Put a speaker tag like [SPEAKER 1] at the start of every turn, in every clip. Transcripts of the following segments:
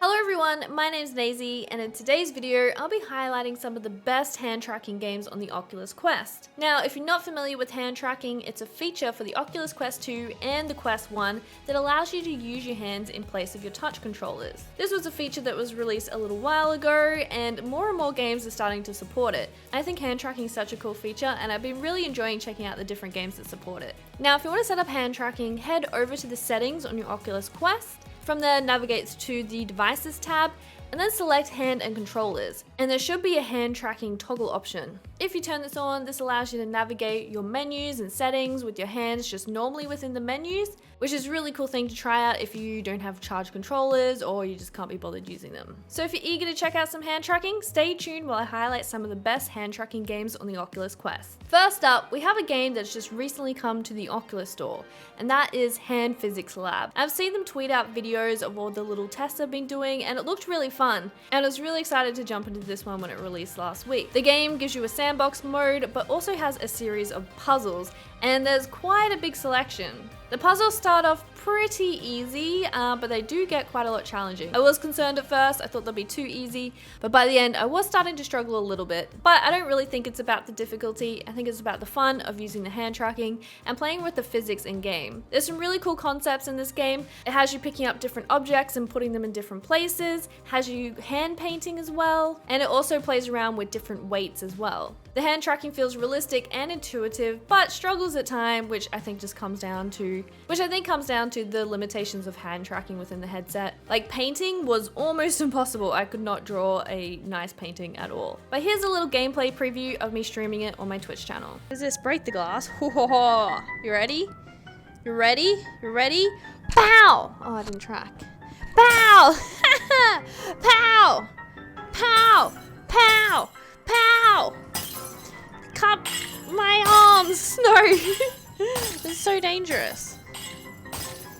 [SPEAKER 1] Hello everyone, my name's Naysy, and in today's video, I'll be highlighting some of the best hand tracking games on the Oculus Quest. Now, if you're not familiar with hand tracking, it's a feature for the Oculus Quest 2 and the Quest 1 that allows you to use your hands in place of your touch controllers. This was a feature that was released a little while ago, and more games are starting to support it. I think hand tracking is such a cool feature, and I've been really enjoying checking out the different games that support it. Now, if you want to set up hand tracking, head over to the settings on your Oculus Quest. From there, navigate to the Devices tab, and then select Hand and Controllers. And there should be a hand tracking toggle option. If you turn this on, this allows you to navigate your menus and settings with your hands just normally within the menus, which is a really cool thing to try out if you don't have charged controllers or you just can't be bothered using them. So if you're eager to check out some hand tracking, stay tuned while I highlight some of the best hand tracking games on the Oculus Quest. First up, we have a game that's just recently come to the Oculus store, and that is Hand Physics Lab. I've seen them tweet out videos of all the little tests they've been doing, and it looked really fun, and I was really excited to jump into this one when it released last week. The game gives you a sandbox mode, but also has a series of puzzles, and there's quite a big selection. The puzzles start off pretty easy, but they do get quite a lot challenging. I was concerned at first, I thought they'd be too easy, but by the end I was starting to struggle a little bit. But I don't really think it's about the difficulty, I think it's about the fun of using the hand tracking and playing with the physics in game. There's some really cool concepts in this game. It has you picking up different objects and putting them in different places, has you hand painting as well, and it also plays around with different weights as well. The hand tracking feels realistic and intuitive, but struggles at times, which I think comes down to the limitations of hand tracking within the headset. Like, painting was almost impossible. I could not draw a nice painting at all. But here's a little gameplay preview of me streaming it on my Twitch channel. Is this break the glass? You ready? You ready? You ready? Pow! Oh, I didn't track. Pow! Pow! Pow! Pow! Pow! Cut my arms! No! This is so dangerous.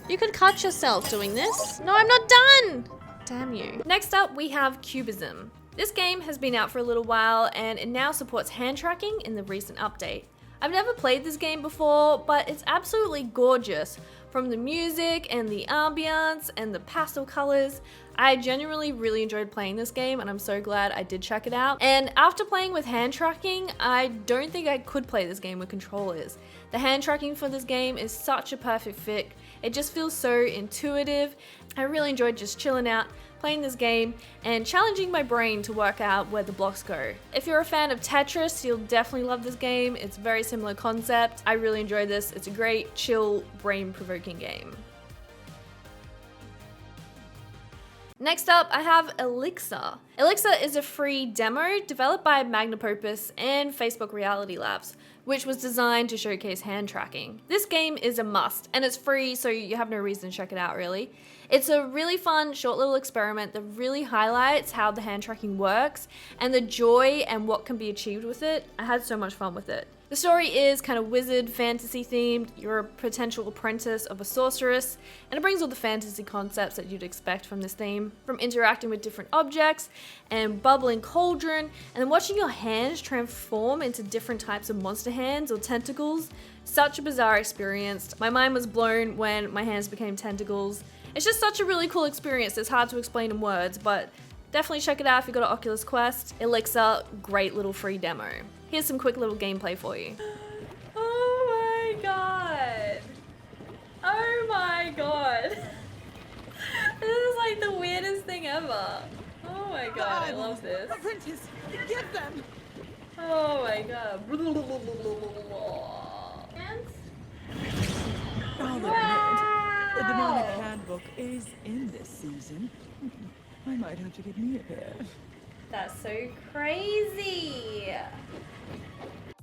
[SPEAKER 1] You could cut yourself doing this. No, I'm not done! Damn you. Next up, we have Cubism. This game has been out for a little while, and it now supports hand tracking in the recent update. I've never played this game before, but it's absolutely gorgeous. From the music and the ambience and the pastel colors, I genuinely really enjoyed playing this game, and I'm so glad I did check it out. And after playing with hand tracking, I don't think I could play this game with controllers. The hand tracking for this game is such a perfect fit. It just feels so intuitive. I really enjoyed just chilling out, playing this game, and challenging my brain to work out where the blocks go. If you're a fan of Tetris, you'll definitely love this game. It's a very similar concept. I really enjoy this. It's a great, chill, brain-provoking game. Next up, I have Elixir. Elixir is a free demo developed by Magnapopus and Facebook Reality Labs, which was designed to showcase hand tracking. This game is a must, and it's free, so you have no reason to check it out, really. It's a really fun, short little experiment that really highlights how the hand tracking works and the joy and what can be achieved with it. I had so much fun with it. The story is kind of wizard fantasy themed. You're a potential apprentice of a sorceress, and it brings all the fantasy concepts that you'd expect from this theme, from interacting with different objects and bubbling cauldron, and then watching your hands transform into different types of monster hands or tentacles. Such a bizarre experience. My mind was blown when my hands became tentacles. It's just such a really cool experience. It's hard to explain in words, but definitely check it out if you've got an Oculus Quest. Elixir, great little free demo. Here's some quick little gameplay for you. Oh my god. Oh my god. This is like the weirdest thing ever. Oh my god, I love this.
[SPEAKER 2] Apprentice, get them!
[SPEAKER 1] Oh my god. Hands?
[SPEAKER 2] The demonic handbook is in this season. I might have to get me a pair.
[SPEAKER 1] That's so crazy.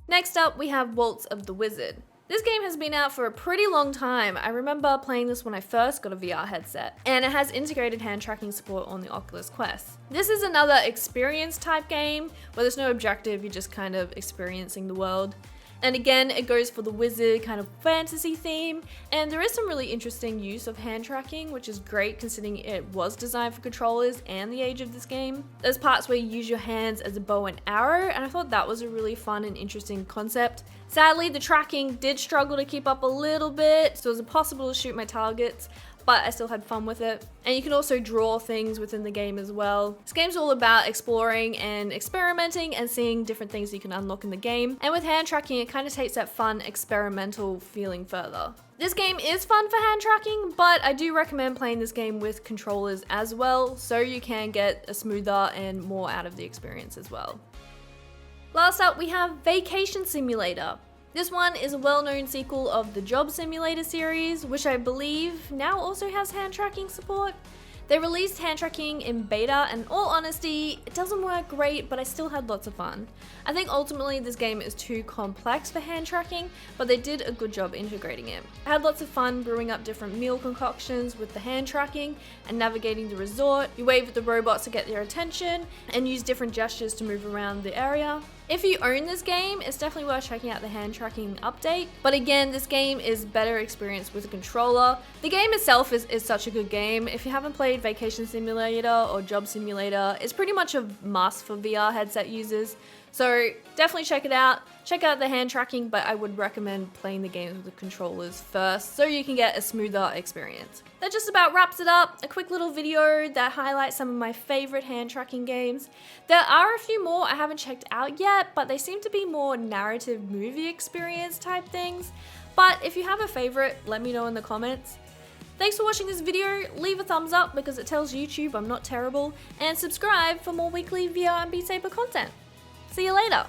[SPEAKER 1] Next up, we have Waltz of the Wizard. This game has been out for a pretty long time. I remember playing this when I first got a VR headset, and it has integrated hand tracking support on the Oculus Quest. This is another experience type game where there's no objective, you're just kind of experiencing the world. And again, it goes for the wizard kind of fantasy theme, and there is some really interesting use of hand tracking, which is great considering it was designed for controllers and the age of this game. There's parts where you use your hands as a bow and arrow, and I thought that was a really fun and interesting concept. Sadly, the tracking did struggle to keep up a little bit, so it was impossible to shoot my targets, but I still had fun with it. And you can also draw things within the game as well. This game's all about exploring and experimenting and seeing different things you can unlock in the game. And with hand tracking, it kind of takes that fun experimental feeling further. This game is fun for hand tracking, but I do recommend playing this game with controllers as well, so you can get a smoother and more out of the experience as well. Last up, we have Vacation Simulator. This one is a well-known sequel of the Job Simulator series, which I believe now also has hand tracking support. They released hand tracking in beta, and in all honesty, it doesn't work great, but I still had lots of fun. I think ultimately this game is too complex for hand tracking, but they did a good job integrating it. I had lots of fun brewing up different meal concoctions with the hand tracking and navigating the resort. You wave at the robots to get their attention and use different gestures to move around the area. If you own this game, it's definitely worth checking out the hand tracking update. But again, this game is better experienced with a controller. The game itself is such a good game. If you haven't played Vacation Simulator or Job Simulator, it's pretty much a must for VR headset users. So definitely check it out. Check out the hand tracking, but I would recommend playing the games with the controllers first so you can get a smoother experience. That just about wraps it up. A quick little video that highlights some of my favorite hand tracking games. There are a few more I haven't checked out yet, but they seem to be more narrative movie experience type things. But if you have a favorite, let me know in the comments. Thanks for watching this video. Leave a thumbs up because it tells YouTube I'm not terrible, and subscribe for more weekly VR and Beat Saber content. See you later!